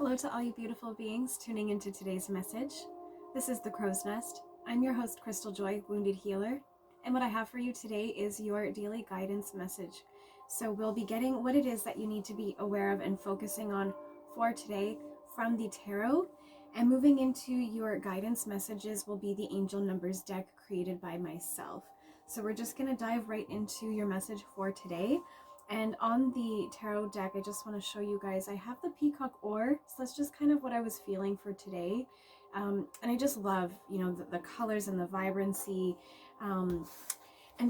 Hello to all you beautiful beings tuning into today's message. This is the Crow's Nest. I'm your host, Crystaljoy, Wounded Healer, and what I have for you today is your daily guidance message. So we'll be getting what it is that you need to be aware of and focusing on for today from the tarot, and moving into your guidance messages will be the angel numbers deck created by myself. So we're just going to dive right into your message for today. And on the tarot deck, I just want to show you guys, I have the peacock oar. So that's just kind of what I was feeling for today. And I just love, the colors and the vibrancy. And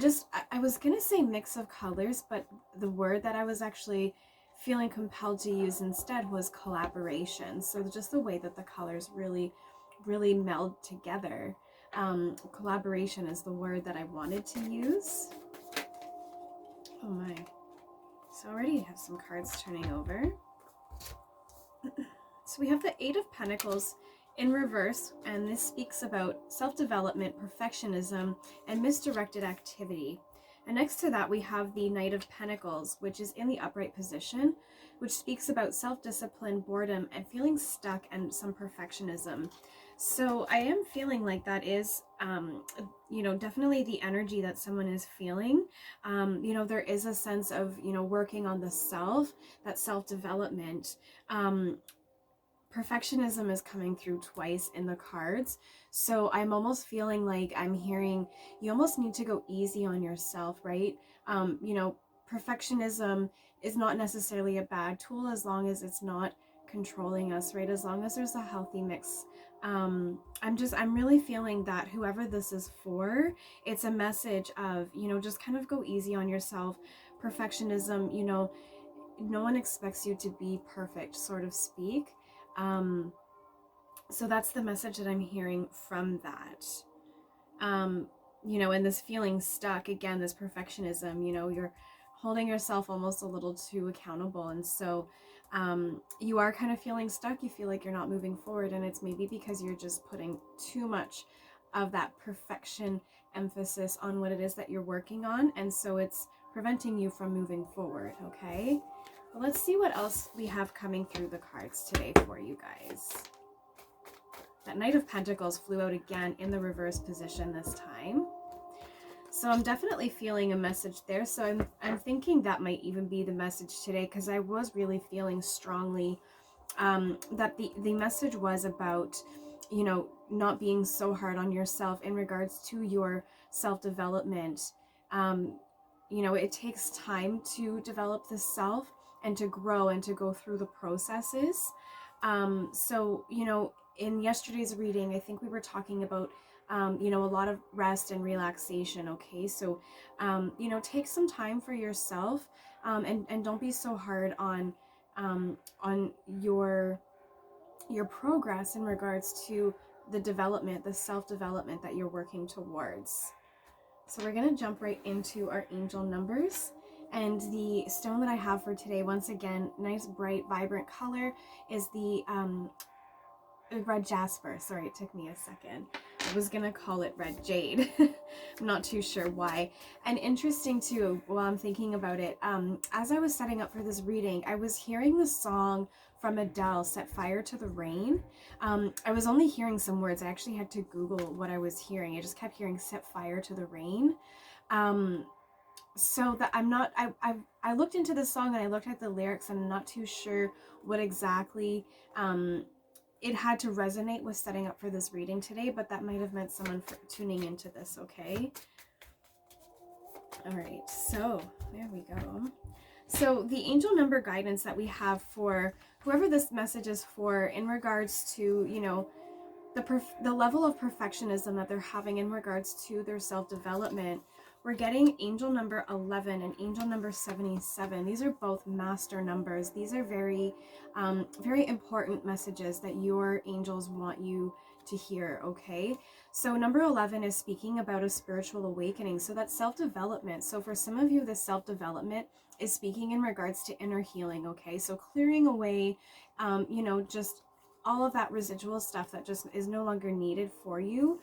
just, I was going to say mix of colors, but the word that I was actually feeling compelled to use instead was collaboration. So just the way that the colors really meld together. Collaboration is the word that I wanted to use. Oh my. So already have some cards turning over. So we have the Eight of Pentacles in reverse, and this speaks about self-development, perfectionism, and misdirected activity. And next to that, we have the Knight of Pentacles, which is in the upright position, which speaks about self-discipline, boredom, and feeling stuck and some perfectionism. So I am feeling like that is, definitely the energy that someone is feeling. There is a sense of, working on the self, that self-development. Perfectionism is coming through twice in the cards. So I'm almost feeling like I'm hearing you almost need to go easy on yourself, right? Perfectionism is not necessarily a bad tool as long as it's not controlling us, right? As long as there's a healthy mix. I'm really feeling that whoever this is for, it's a message of, just kind of go easy on yourself. Perfectionism, no one expects you to be perfect, sort of speak. So that's the message that I'm hearing from that. And this feeling stuck, again, this perfectionism, you're holding yourself almost a little too accountable. And so you are kind of feeling stuck. You feel like you're not moving forward. And it's maybe because you're just putting too much of that perfection emphasis on what it is that you're working on. And so it's preventing you from moving forward. Okay. Well, let's see what else we have coming through the cards today for you guys. That Knight of Pentacles flew out again in the reverse position this time. So I'm definitely feeling a message there. So I'm thinking that might even be the message today, because I was really feeling strongly that the message was about, not being so hard on yourself in regards to your self-development. It takes time to develop the self and to grow and to go through the processes. In yesterday's reading, I think we were talking about, a lot of rest and relaxation. Okay. So, take some time for yourself, and don't be so hard on your progress in regards to the development, the self-development that you're working towards. So we're going to jump right into our angel numbers. And the stone that I have for today, once again, nice, bright, vibrant color, is the red jasper. Sorry, it took me a second. I was going to call it red jade. I'm not too sure why. And interesting too, while I'm thinking about it, as I was setting up for this reading, I was hearing the song from Adele, Set Fire to the Rain. I was only hearing some words. I actually had to Google what I was hearing. I just kept hearing Set Fire to the Rain. So that I looked into the song and I looked at the lyrics, and I'm not too sure what exactly it had to resonate with setting up for this reading today, but that might have meant someone tuning into this. Okay. All right. So there we go. So the angel number guidance that we have for whoever this message is for, in regards to, the level of perfectionism that they're having in regards to their self-development, we're getting angel number 11 and angel number 77. These are both master numbers. These are very, very important messages that your angels want you to hear. Okay. So number 11 is speaking about a spiritual awakening. So that's self-development. So for some of you, this self-development is speaking in regards to inner healing. Okay. So clearing away, just all of that residual stuff that just is no longer needed for you.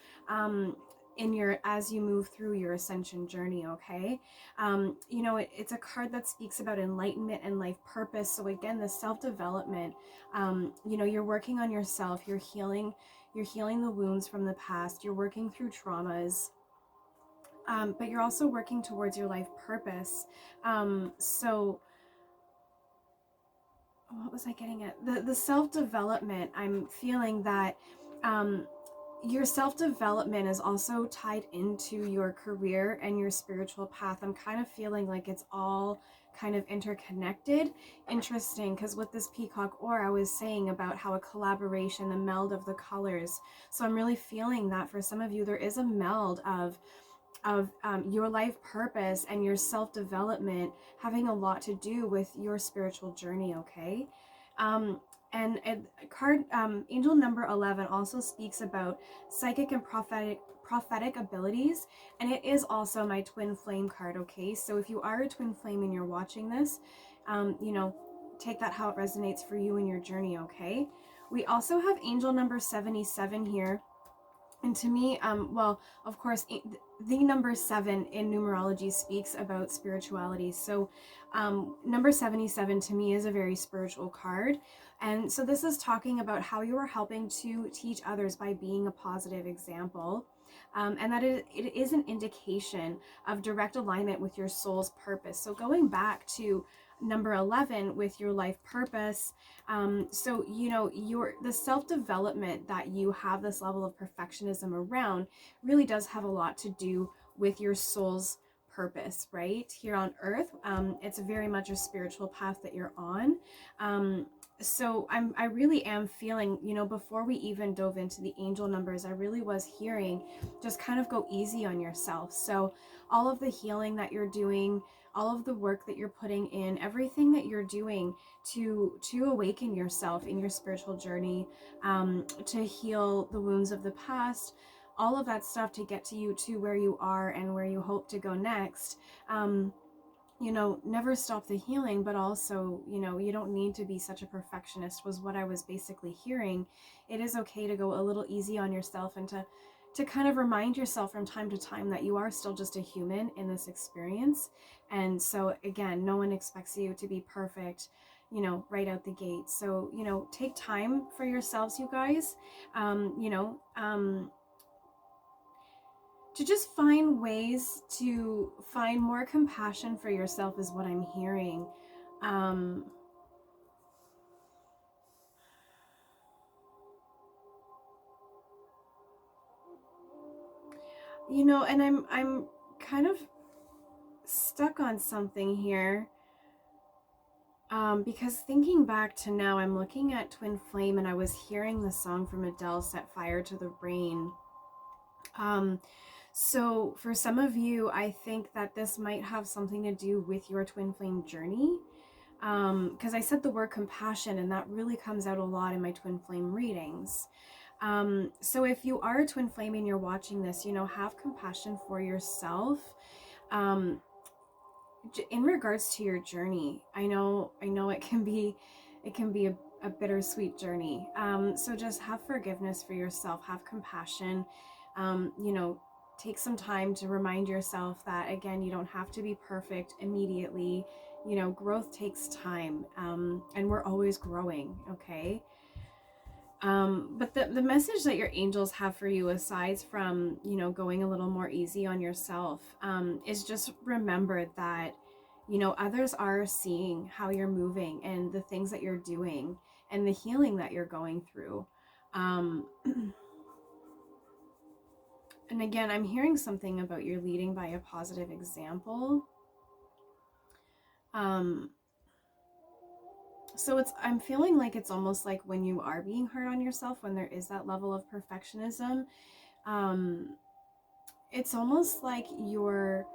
as you move through your ascension journey. Okay. You know, it's a card that speaks about enlightenment and life purpose. So again, the self-development, you know, you're working on yourself, you're healing the wounds from the past, you're working through traumas, but you're also working towards your life purpose. So what was I getting at? The self-development, I'm feeling that your self-development is also tied into your career and your spiritual path. I'm kind of feeling like it's all kind of interconnected. Interesting, because with this peacock ore, I was saying about how a collaboration, the meld of the colors. So I'm really feeling that for some of you, there is a meld of your life purpose and your self-development having a lot to do with your spiritual journey. Okay. And card angel number 11 also speaks about psychic and prophetic abilities, and it is also my twin flame card. Okay, so if you are a twin flame and you're watching this, you know, take that how it resonates for you in your journey. Okay, we also have angel number 77 here. And to me, well, of course, the number 7 in numerology speaks about spirituality. So number 77 to me is a very spiritual card. And so this is talking about how you are helping to teach others by being a positive example. And that it is an indication of direct alignment with your soul's purpose. So going back to number 11 with your life purpose, so you know, the self-development that you have this level of perfectionism around really does have a lot to do with your soul's purpose, right? Here on earth, it's very much a spiritual path that you're on. So I really am feeling, you know, before we even dove into the angel numbers, I really was hearing just kind of go easy on yourself. So all of the healing that you're doing, all of the work that you're putting in, everything that you're doing to awaken yourself in your spiritual journey, to heal the wounds of the past, all of that stuff to get to you to where you are and where you hope to go next. You know, never stop the healing, but also, you know, you don't need to be such a perfectionist, was what I was basically hearing. It is okay to go a little easy on yourself and to kind of remind yourself from time to time that you are still just a human in this experience. And so again, no one expects you to be perfect, you know, right out the gate. So, you know, take time for yourselves, you guys. You know, to just find ways to find more compassion for yourself is what I'm hearing. You know, and I'm kind of stuck on something here. Because thinking back to now, I'm looking at Twin Flame and I was hearing the song from Adele, Set Fire to the Rain. So for some of you, I think that this might have something to do with your twin flame journey. Because I said the word compassion, and that really comes out a lot in my twin flame readings. So if you are a twin flame and you're watching this, you know, have compassion for yourself. In regards to your journey, I know it can be a bittersweet journey. So just have forgiveness for yourself, have compassion. You know, take some time to remind yourself that, again, you don't have to be perfect immediately. You know, growth takes time, and we're always growing. Okay. But the message that your angels have for you, aside from, you know, going a little more easy on yourself, is just remember that, you know, others are seeing how you're moving and the things that you're doing and the healing that you're going through. And again, I'm hearing something about you're leading by a positive example. So I'm feeling like it's almost like when you are being hard on yourself, when there is that level of perfectionism, it's almost like you're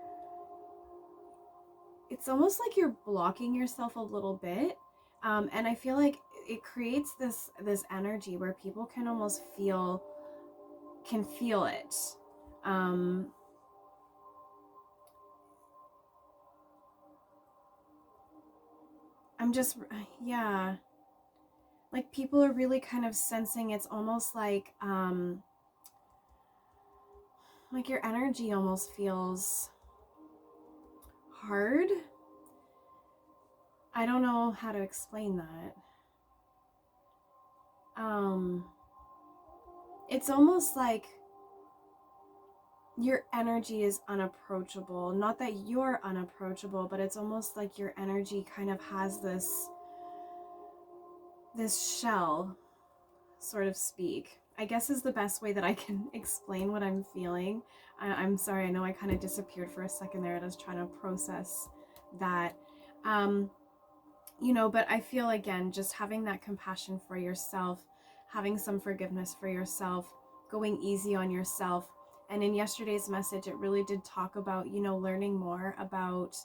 blocking yourself a little bit. And I feel like it creates this energy where people can almost feel it. I'm just, yeah, like people are really kind of sensing. It's almost like like your energy almost feels hard. I don't know how to explain that. It's almost like your energy is unapproachable. Not that you're unapproachable, but it's almost like your energy kind of has this shell, sort of speak, I guess is the best way that I can explain what I'm feeling. I'm sorry, I know I kind of disappeared for a second there. I was trying to process that. You know, but I feel, again, just having that compassion for yourself, having some forgiveness for yourself, going easy on yourself. And in yesterday's message, it really did talk about, you know, learning more about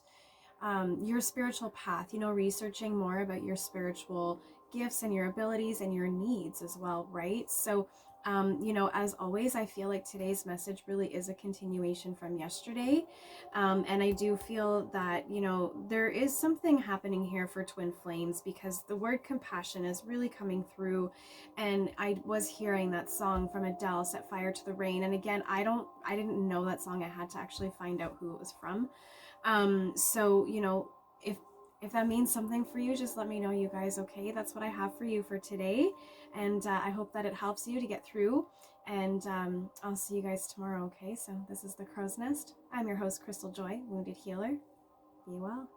your spiritual path, you know, researching more about your spiritual gifts and your abilities and your needs as well, right? So, you know, as always, I feel like today's message really is a continuation from yesterday. And I do feel that, you know, there is something happening here for twin flames, because the word compassion is really coming through. And I was hearing that song from Adele, Set Fire to the Rain. And again, I didn't know that song. I had to actually find out who it was from. So, you know, if that means something for you, just let me know, you guys. Okay, that's what I have for you for today, and I hope that it helps you to get through. And I'll see you guys tomorrow. Okay, so this is the Crow's Nest. I'm your host, Crystaljoy, Wounded Healer. Be well.